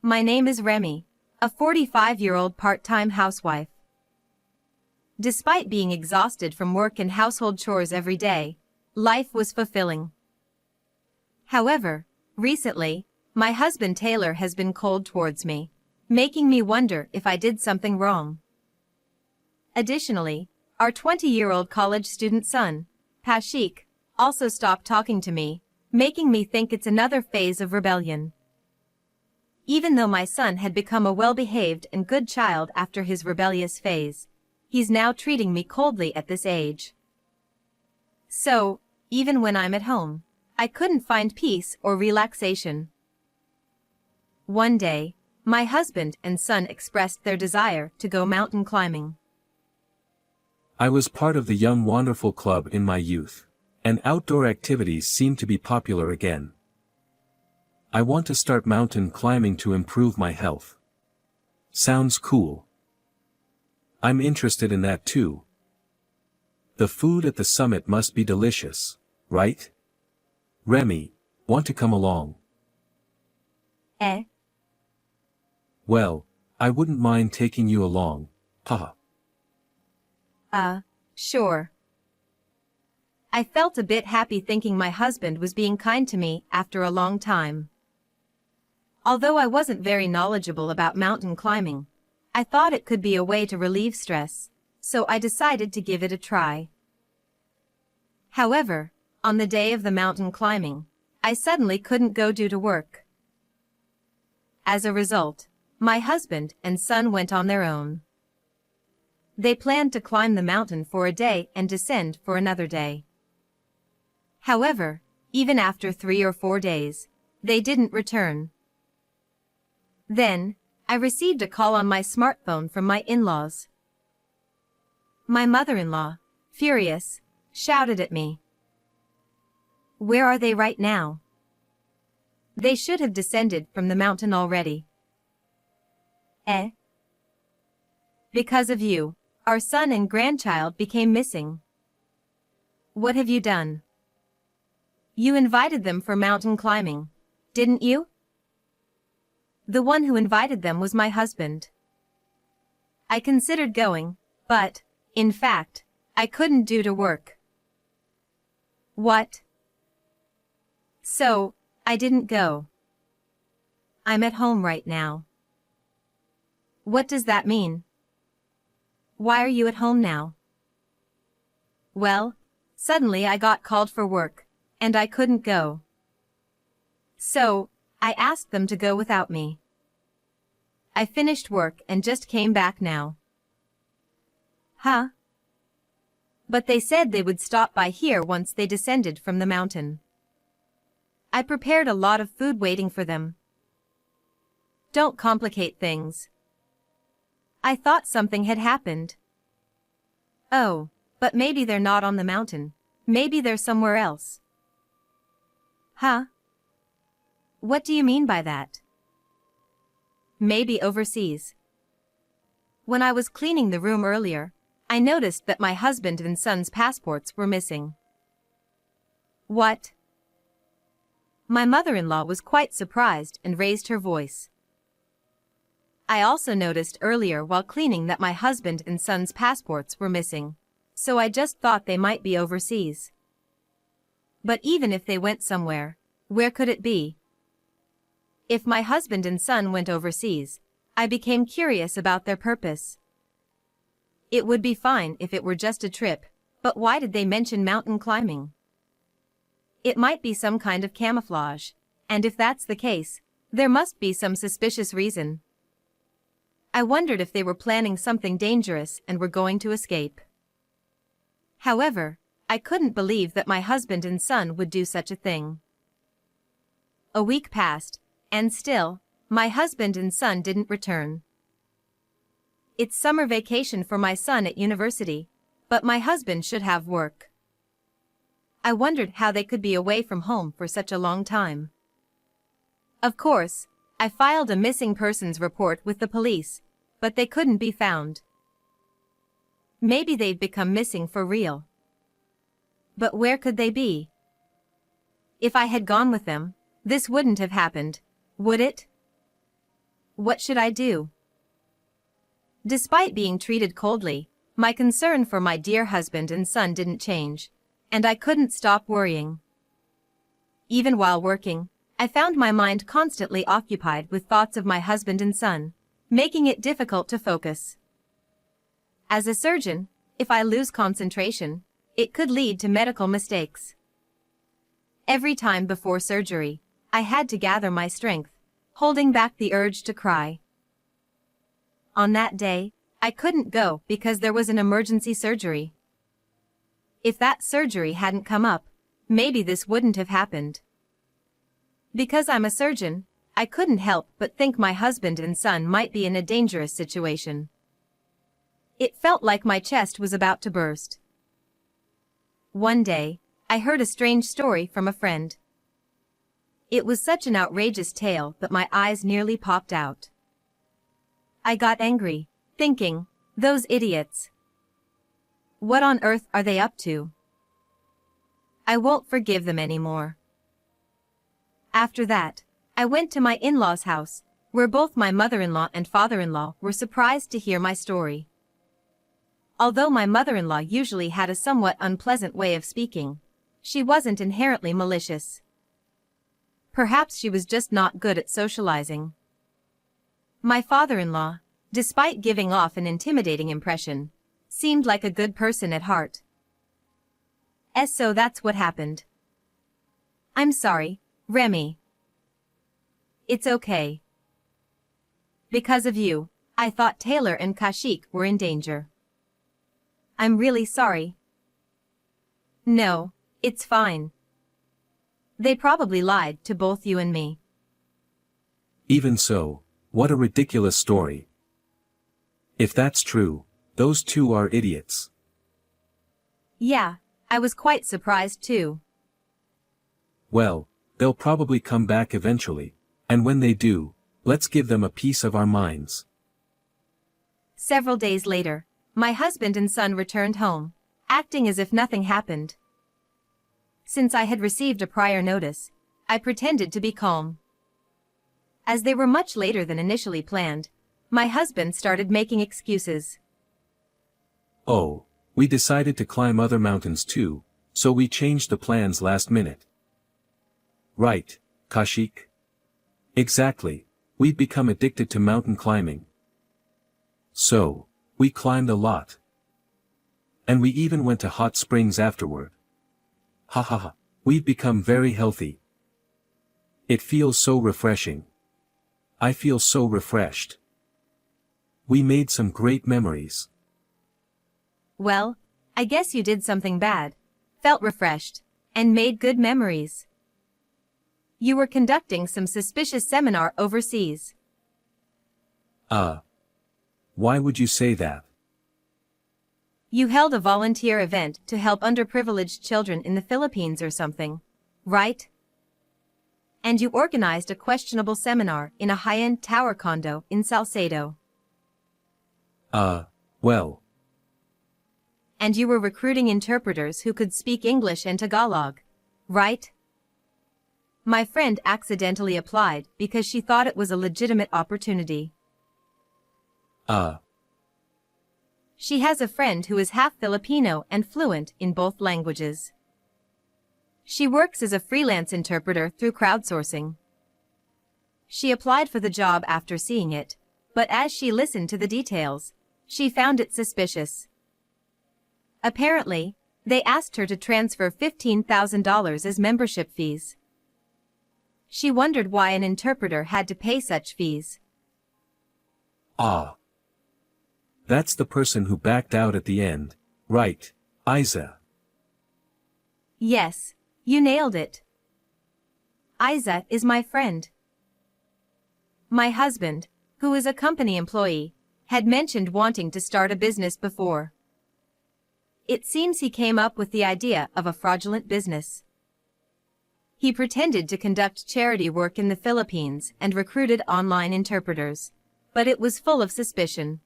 My name is Remy, a 45-year-old part-time housewife. Despite being exhausted from work and household chores every day, life was fulfilling. However, recently, my husband Taylor has been cold towards me, making me wonder if I did something wrong. Additionally, our 20-year-old college student son, Pashik, also stopped talking to me, making me think it's another phase of rebellion. Even though my son had become a well-behaved and good child after his rebellious phase, he's now treating me coldly at this age. So, even when I'm at home, I couldn't find peace or relaxation. One day, my husband and son expressed their desire to go mountain climbing. I was part of the Young Wonderful Club in my youth, and outdoor activities seem to be popular again. I want to start mountain climbing to improve my health. Sounds cool. I'm interested in that too. The food at the summit must be delicious, right? Remy, want to come along? Eh? Well, I wouldn't mind taking you along, haha. Sure. I felt a bit happy thinking my husband was being kind to me after a long time. Although I wasn't very knowledgeable about mountain climbing, I thought it could be a way to relieve stress, so I decided to give it a try. However, on the day of the mountain climbing, I suddenly couldn't go due to work. As a result, my husband and son went on their own. They planned to climb the mountain for a day and descend for another day. However, even after 3 or 4 days, they didn't return. Then, I received a call on my smartphone from my in-laws. My mother-in-law, furious, shouted at me. Where are they right now? They should have descended from the mountain already. Eh? Because of you, our son and grandchild became missing. What have you done? You invited them for mountain climbing, didn't you? The one who invited them was my husband. I considered going, but, in fact, I couldn't due to work. What? So, I didn't go. I'm at home right now. What does that mean? Why are you at home now? Well, suddenly I got called for work, and I couldn't go. So, I asked them to go without me. I finished work and just came back now. Huh? But they said they would stop by here once they descended from the mountain. I prepared a lot of food waiting for them. Don't complicate things. I thought something had happened. Oh, but maybe they're not on the mountain. Maybe they're somewhere else. Huh? What do you mean by that? Maybe overseas. When I was cleaning the room earlier, I noticed that my husband and son's passports were missing. What? My mother-in-law was quite surprised and raised her voice. I also noticed earlier while cleaning that my husband and son's passports were missing, so I just thought they might be overseas. But even if they went somewhere, where could it be? If my husband and son went overseas, I became curious about their purpose. It would be fine if it were just a trip, but why did they mention mountain climbing? It might be some kind of camouflage, and if that's the case, there must be some suspicious reason. I wondered if they were planning something dangerous and were going to escape. However, I couldn't believe that my husband and son would do such a thing. A week passed, and still, my husband and son didn't return. It's summer vacation for my son at university, but my husband should have work. I wondered how they could be away from home for such a long time. Of course, I filed a missing persons report with the police, but they couldn't be found. Maybe they've become missing for real. But where could they be? If I had gone with them, this wouldn't have happened, would it? What should I do? Despite being treated coldly, my concern for my dear husband and son didn't change, and I couldn't stop worrying. Even while working, I found my mind constantly occupied with thoughts of my husband and son, making it difficult to focus. As a surgeon, if I lose concentration, it could lead to medical mistakes. Every time before surgery, I had to gather my strength, holding back the urge to cry. On that day, I couldn't go because there was an emergency surgery. If that surgery hadn't come up, maybe this wouldn't have happened. Because I'm a surgeon, I couldn't help but think my husband and son might be in a dangerous situation. It felt like my chest was about to burst. One day, I heard a strange story from a friend. It was such an outrageous tale that my eyes nearly popped out. I got angry, thinking, those idiots. What on earth are they up to? I won't forgive them anymore. After that, I went to my in-laws' house, where both my mother-in-law and father-in-law were surprised to hear my story. Although my mother-in-law usually had a somewhat unpleasant way of speaking, she wasn't inherently malicious. Perhaps she was just not good at socializing. My father-in-law, despite giving off an intimidating impression, seemed like a good person at heart. So that's what happened. I'm sorry, Remy. It's okay. Because of you, I thought Taylor and Kashik were in danger. I'm really sorry. No, it's fine. They probably lied to both you and me. Even so, what a ridiculous story. If that's true, those two are idiots. Yeah, I was quite surprised too. Well, they'll probably come back eventually, and when they do, let's give them a piece of our minds. Several days later, my husband and son returned home, acting as if nothing happened. Since I had received a prior notice, I pretended to be calm. As they were much later than initially planned, my husband started making excuses. Oh, we decided to climb other mountains too, so we changed the plans last minute. Right, Kashik? Exactly, we'd become addicted to mountain climbing. So, we climbed a lot. And we even went to hot springs afterward. Ha ha ha, we've become very healthy. It feels so refreshing. I feel so refreshed. We made some great memories. Well, I guess you did something bad, felt refreshed, and made good memories. You were conducting some suspicious seminar overseas. Why would you say that? You held a volunteer event to help underprivileged children in the Philippines or something, right? And you organized a questionable seminar in a high-end tower condo in Salcedo. Well. And you were recruiting interpreters who could speak English and Tagalog, right? My friend accidentally applied because she thought it was a legitimate opportunity. She has a friend who is half Filipino and fluent in both languages. She works as a freelance interpreter through crowdsourcing. She applied for the job after seeing it, but as she listened to the details, she found it suspicious. Apparently, they asked her to transfer $15,000 as membership fees. She wondered why an interpreter had to pay such fees. That's the person who backed out at the end, right, Isa? Yes, you nailed it. Isa is my friend. My husband, who is a company employee, had mentioned wanting to start a business before. It seems he came up with the idea of a fraudulent business. He pretended to conduct charity work in the Philippines and recruited online interpreters, but it was full of suspicion.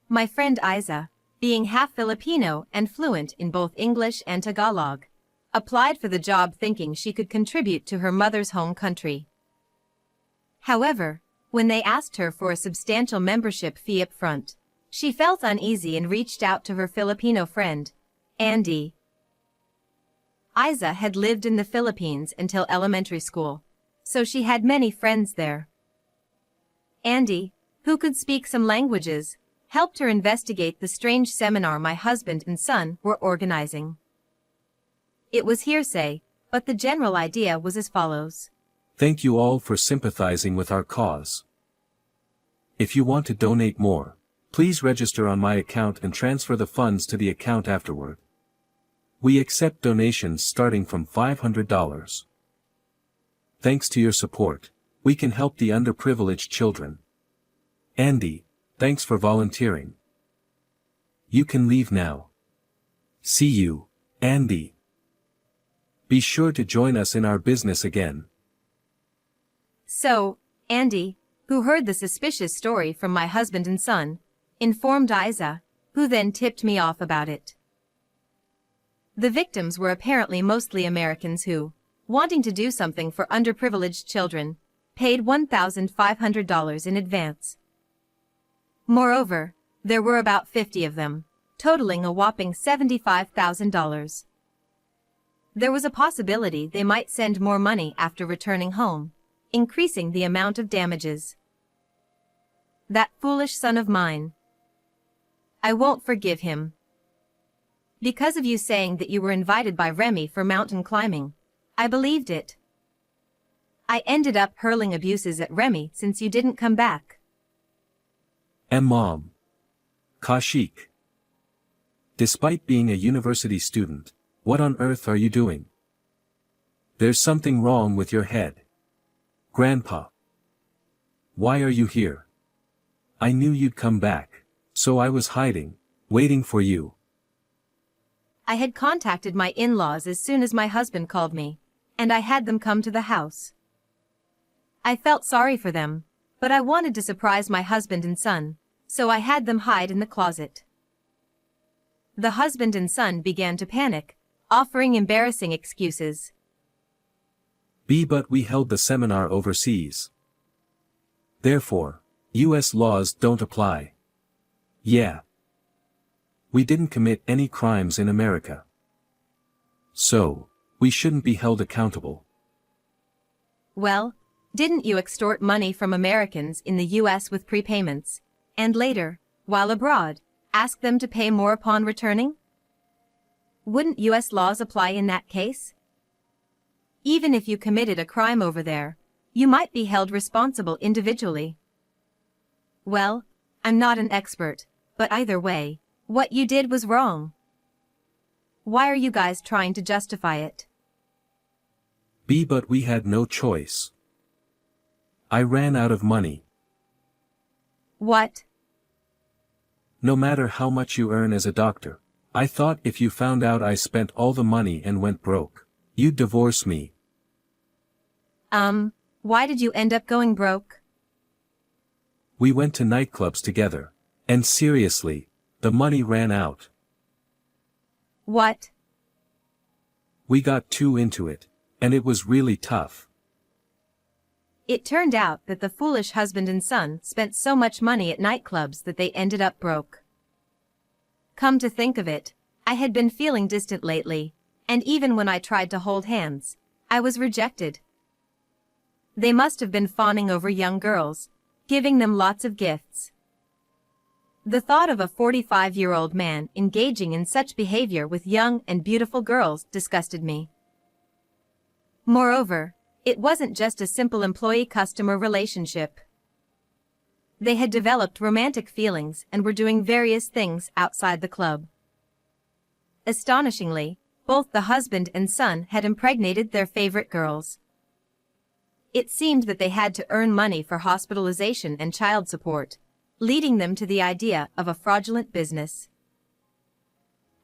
My friend Isa, being half Filipino and fluent in both English and Tagalog, applied for the job thinking she could contribute to her mother's home country. However, When they asked her for a substantial membership fee up front, she felt uneasy and reached out to her Filipino friend, Andy. Isa had lived in the Philippines until elementary school, so she had many friends there. Andy, who could speak some languages, helped her investigate the strange seminar my husband and son were organizing. It was hearsay, but the general idea was as follows. Thank you all for sympathizing with our cause. If you want to donate more, please register on my account and transfer the funds to the account afterward. We accept donations starting from $500. Thanks to your support, we can help the underprivileged children. Andy, thanks for volunteering. You can leave now. See you, Andy. Be sure to join us in our business again. So, Andy, who heard the suspicious story from my husband and son, informed Isa, who then tipped me off about it. The victims were apparently mostly Americans who, wanting to do something for underprivileged children, paid $1,500 in advance. Moreover, there were about 50 of them, totaling a whopping $75,000. There was a possibility they might send more money after returning home, increasing the amount of damages. That foolish son of mine. I won't forgive him. Because of you saying that you were invited by Remy for mountain climbing, I believed it. I ended up hurling abuses at Remy since you didn't come back. And Mom. Kaushik. Despite being a university student, what on earth are you doing? There's something wrong with your head. Grandpa. Why are you here? I knew you'd come back, so I was hiding, waiting for you. I had contacted my in-laws as soon as my husband called me, and I had them come to the house. I felt sorry for them, but I wanted to surprise my husband and son, so I had them hide in the closet. The husband and son began to panic, offering embarrassing excuses. But we held the seminar overseas. Therefore, U.S. laws don't apply. Yeah. We didn't commit any crimes in America. So, we shouldn't be held accountable. Well, didn't you extort money from Americans in the U.S. with prepayments, and later, while abroad, ask them to pay more upon returning? Wouldn't U.S. laws apply in that case? Even if you committed a crime over there, you might be held responsible individually. Well, I'm not an expert, but either way, what you did was wrong. Why are you guys trying to justify it? But we had no choice. I ran out of money. What? No matter how much you earn as a doctor, I thought if you found out I spent all the money and went broke, you'd divorce me. Why did you end up going broke? We went to nightclubs together, and seriously, the money ran out. What? We got too into it, and it was really tough. It turned out that the foolish husband and son spent so much money at nightclubs that they ended up broke. Come to think of it, I had been feeling distant lately, and even when I tried to hold hands, I was rejected. They must have been fawning over young girls, giving them lots of gifts. The thought of a 45-year-old man engaging in such behavior with young and beautiful girls disgusted me. Moreover, it wasn't just a simple employee-customer relationship. They had developed romantic feelings and were doing various things outside the club. Astonishingly, both the husband and son had impregnated their favorite girls. It seemed that they had to earn money for hospitalization and child support, leading them to the idea of a fraudulent business.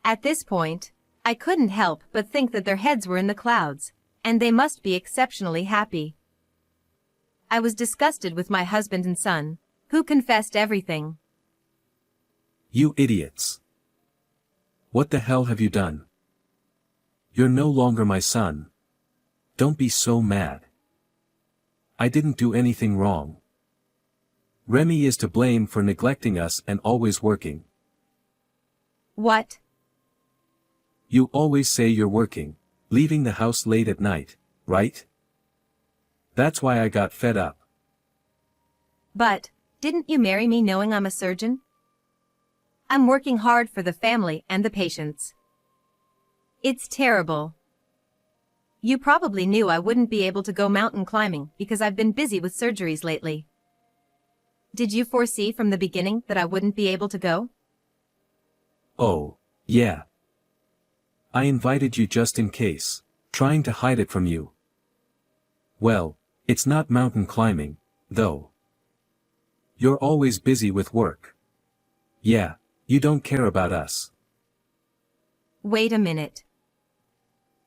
At this point, I couldn't help but think that their heads were in the clouds, and they must be exceptionally happy. I was disgusted with my husband and son, who confessed everything. You idiots. What the hell have you done? You're no longer my son. Don't be so mad. I didn't do anything wrong. Remy is to blame for neglecting us and always working. What? You always say you're working, leaving the house late at night, right? That's why I got fed up. But, didn't you marry me knowing I'm a surgeon? I'm working hard for the family and the patients. It's terrible. You probably knew I wouldn't be able to go mountain climbing because I've been busy with surgeries lately. Did you foresee from the beginning that I wouldn't be able to go? Oh, yeah. I invited you just in case, trying to hide it from you. Well, it's not mountain climbing, though. You're always busy with work. Yeah, you don't care about us. Wait a minute.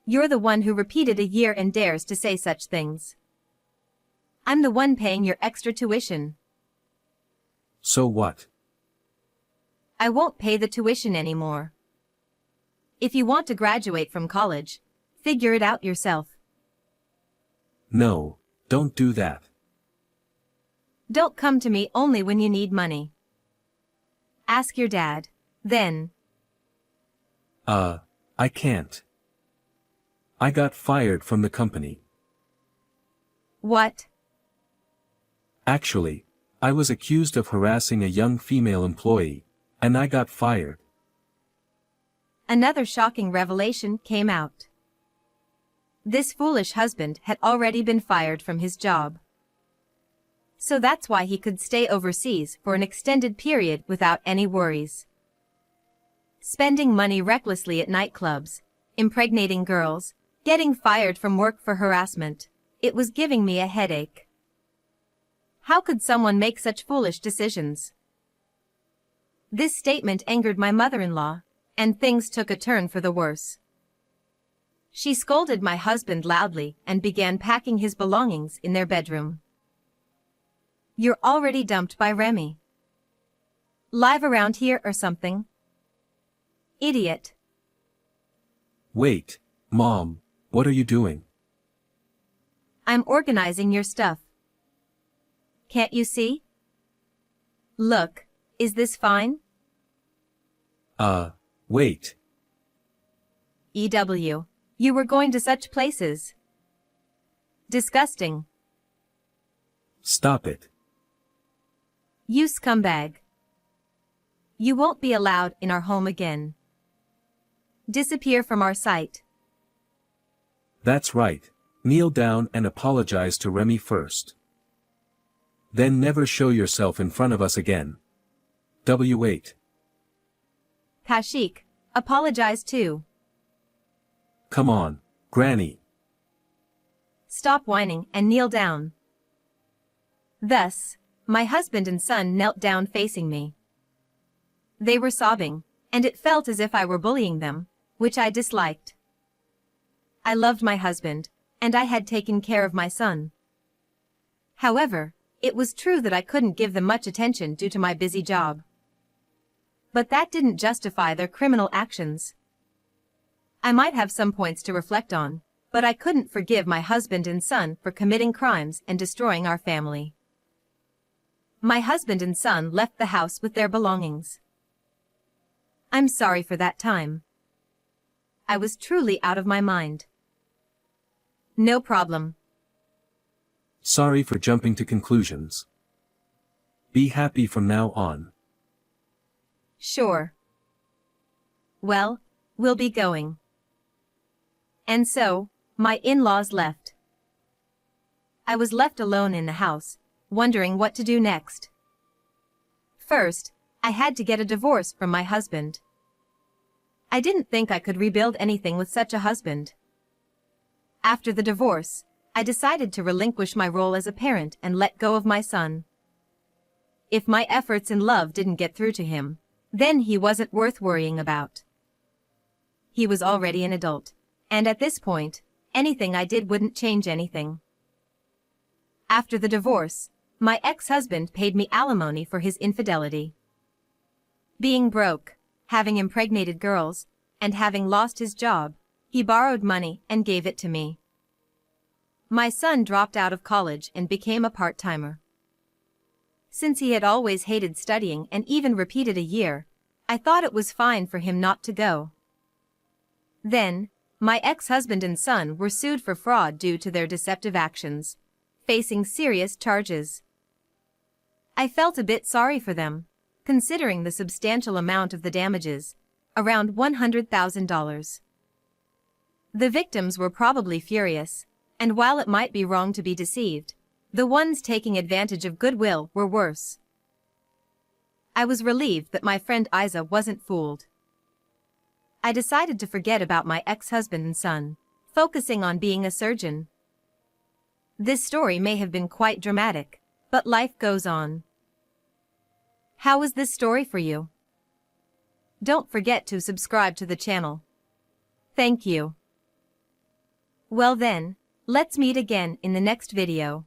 You're the one who repeated a year and dares to say such things. I'm the one paying your extra tuition. So what? I won't pay the tuition anymore. If you want to graduate from college, figure it out yourself. No, don't do that. Don't come to me only when you need money. Ask your dad, then. I can't. I got fired from the company. What? Actually, I was accused of harassing a young female employee, and I got fired. Another shocking revelation came out. This foolish husband had already been fired from his job. So that's why he could stay overseas for an extended period without any worries. Spending money recklessly at nightclubs, impregnating girls, getting fired from work for harassment. It was giving me a headache. How could someone make such foolish decisions? This statement angered my mother-in-law, and things took a turn for the worse. She scolded my husband loudly and began packing his belongings in their bedroom. You're already dumped by Remy. Live around here or something? Idiot. Wait, Mom, what are you doing? I'm organizing your stuff. Can't you see? Look, is this fine? Wait. EW, you were going to such places. Disgusting. Stop it. You scumbag. You won't be allowed in our home again. Disappear from our sight. That's right. Kneel down and apologize to Remy first. Then never show yourself in front of us again. W8. Kashik, apologize too. Come on, Granny. Stop whining and kneel down. Thus, my husband and son knelt down facing me. They were sobbing, and it felt as if I were bullying them, which I disliked. I loved my husband, and I had taken care of my son. However, it was true that I couldn't give them much attention due to my busy job. But that didn't justify their criminal actions. I might have some points to reflect on, but I couldn't forgive my husband and son for committing crimes and destroying our family. My husband and son left the house with their belongings. I'm sorry for that time. I was truly out of my mind. No problem. Sorry for jumping to conclusions. Be happy from now on. Sure. Well, we'll be going. And so, my in-laws left. I was left alone in the house, wondering what to do next. First, I had to get a divorce from my husband. I didn't think I could rebuild anything with such a husband. After the divorce, I decided to relinquish my role as a parent and let go of my son. If my efforts in love didn't get through to him, then he wasn't worth worrying about. He was already an adult, and at this point, anything I did wouldn't change anything. After the divorce, my ex-husband paid me alimony for his infidelity. Being broke, having impregnated girls, and having lost his job, he borrowed money and gave it to me. My son dropped out of college and became a part-timer. Since he had always hated studying and even repeated a year, I thought it was fine for him not to go. Then, my ex-husband and son were sued for fraud due to their deceptive actions, facing serious charges. I felt a bit sorry for them, considering the substantial amount of the damages, around $100,000. The victims were probably furious, and while it might be wrong to be deceived, the ones taking advantage of goodwill were worse. I was relieved that my friend Isa wasn't fooled. I decided to forget about my ex-husband and son, focusing on being a surgeon. This story may have been quite dramatic, but life goes on. How was this story for you? Don't forget to subscribe to the channel. Thank you. Well then, let's meet again in the next video.